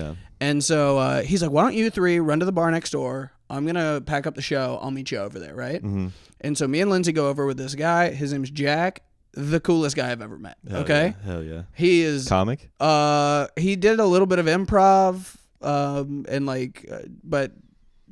Yeah. And so he's like, why don't you three run to the bar next door? I'm going to pack up the show. I'll meet you over there, right? Mm-hmm. And so me and Lindsay go over with this guy. His name's Jack, the coolest guy I've ever met. Hell okay? Yeah. Hell yeah. He is... Comic? He did a little bit of improv, and like, but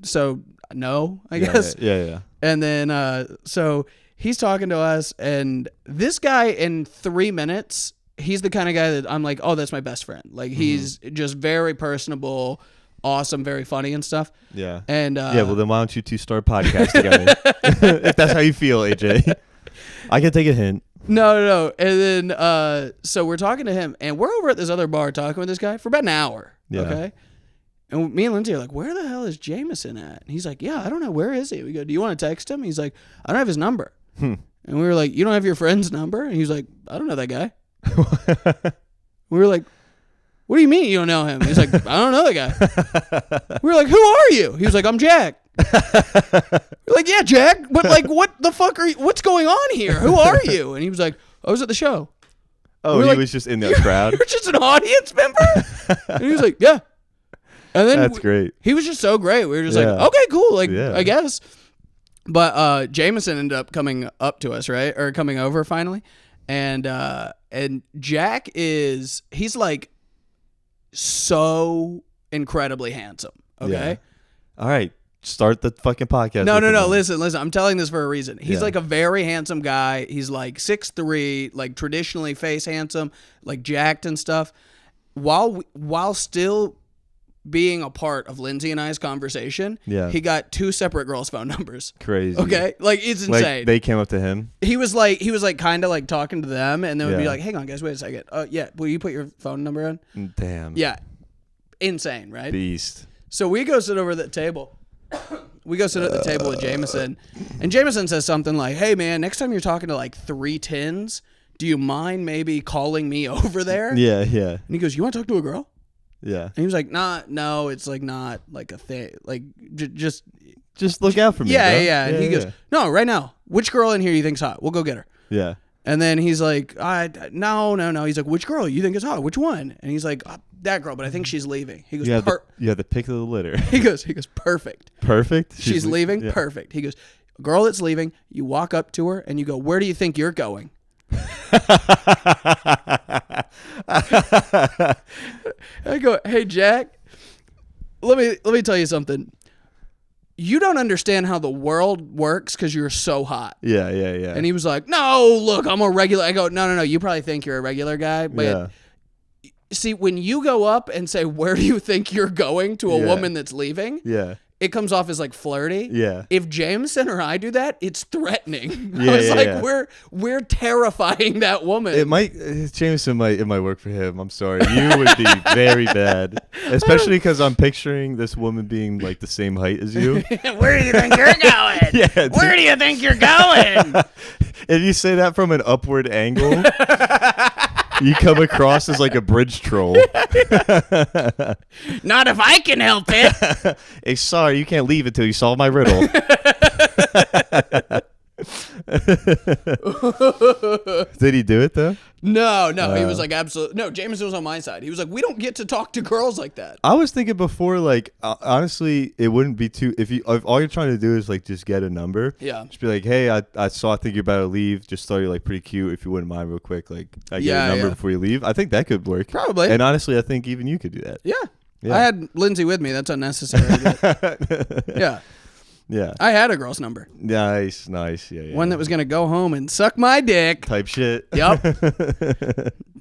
so no, I guess. Yeah. And then, so he's talking to us, and this guy in 3 minutes, he's the kind of guy that I'm like, oh, that's my best friend. Like, he's just very personable, awesome, very funny and stuff. Yeah. And yeah, well, then why don't you two start a podcast together? If that's how you feel, AJ. I can take a hint. No. And then, so we're talking to him, and we're over at this other bar talking with this guy for about an hour. Yeah. Okay. And me and Lindsay are like, where the hell is Jameson at? And he's like, yeah, I don't know. Where is he? We go, do you want to text him? He's like, I don't have his number. And we were like, you don't have your friend's number? And he's like, I don't know that guy. We were like, what do you mean you don't know him? He's like, I don't know that guy. We were like, who are you? He was like, I'm Jack. We're like, yeah, Jack. But like, what the fuck are you? What's going on here? Who are you? And he was like, I was at the show. Oh, we he like, was just in the crowd? You're just an audience member? And he was like, yeah. And then that's great. He was just so great. We were just like, okay, cool. Like, I guess. But Jameson ended up coming up to us, right? Or coming over finally. And Jack he's like so incredibly handsome. Okay. Yeah. All right. Start the fucking podcast. No. Listen. I'm telling this for a reason. He's like a very handsome guy. He's like 6'3", like traditionally face handsome, like jacked and stuff. While still being a part of Lindsay and I's conversation, he got 2 separate girls' phone numbers. Crazy. Okay, like it's insane. Like they came up to him. He was like kind of like talking to them, and then would be like, "Hang on, guys, wait a second. Yeah, will you put your phone number in?" Damn. Yeah, insane, right? Beast. So we go sit over at the table. We go sit at the table with Jameson, and Jameson says something like, "Hey, man, next time you're talking to like 310s, do you mind maybe calling me over there?" Yeah. And he goes, "You want to talk to a girl?" Yeah. And he was like, no, it's like not like a thing. Like, just look out for me. Yeah, bro. yeah. And he goes, no, right now, which girl in here you think's hot? We'll go get her. Yeah. And then he's like, no. He's like, which girl you think is hot? Which one? And he's like, that girl, but I think she's leaving. He goes, you have the pick of the litter. He goes, perfect. Perfect? She's leaving? Yeah. Perfect. He goes, a girl that's leaving, you walk up to her and you go, where do you think you're going? I go, hey Jack, let me tell you something. You don't understand how the world works because you're so hot. Yeah. And he was like, no, look, I'm a regular. I go, no. You probably think you're a regular guy, but see, when you go up and say, where do you think you're going to a woman that's leaving? Yeah. It comes off as like flirty. Yeah. If Jameson or I do that, it's threatening. I was like, we're terrifying that woman. It might work for him. I'm sorry. You would be very bad, especially because I'm picturing this woman being like the same height as you. Where do you think you're going? Where do you think you're going? If you say that from an upward angle, you come across as like a bridge troll. Not if I can help it. Hey, sorry, you can't leave until you solve my riddle. Did he do it though? No. He was like, absolutely. No, Jameson was on my side. He was like, we don't get to talk to girls like that. I was thinking before, like, honestly, it wouldn't be too, if all you're trying to do is like just get a number. Yeah. Just be like, hey, I think you're about to leave. Just thought you're like pretty cute. If you wouldn't mind real quick, like, I get a number before you leave. I think that could work. Probably. And honestly, I think even you could do that. Yeah. I had Lindsay with me. That's unnecessary. Yeah. Yeah. I had a girl's number. Nice. Yeah. One that was going to go home and suck my dick. Type shit. Yep.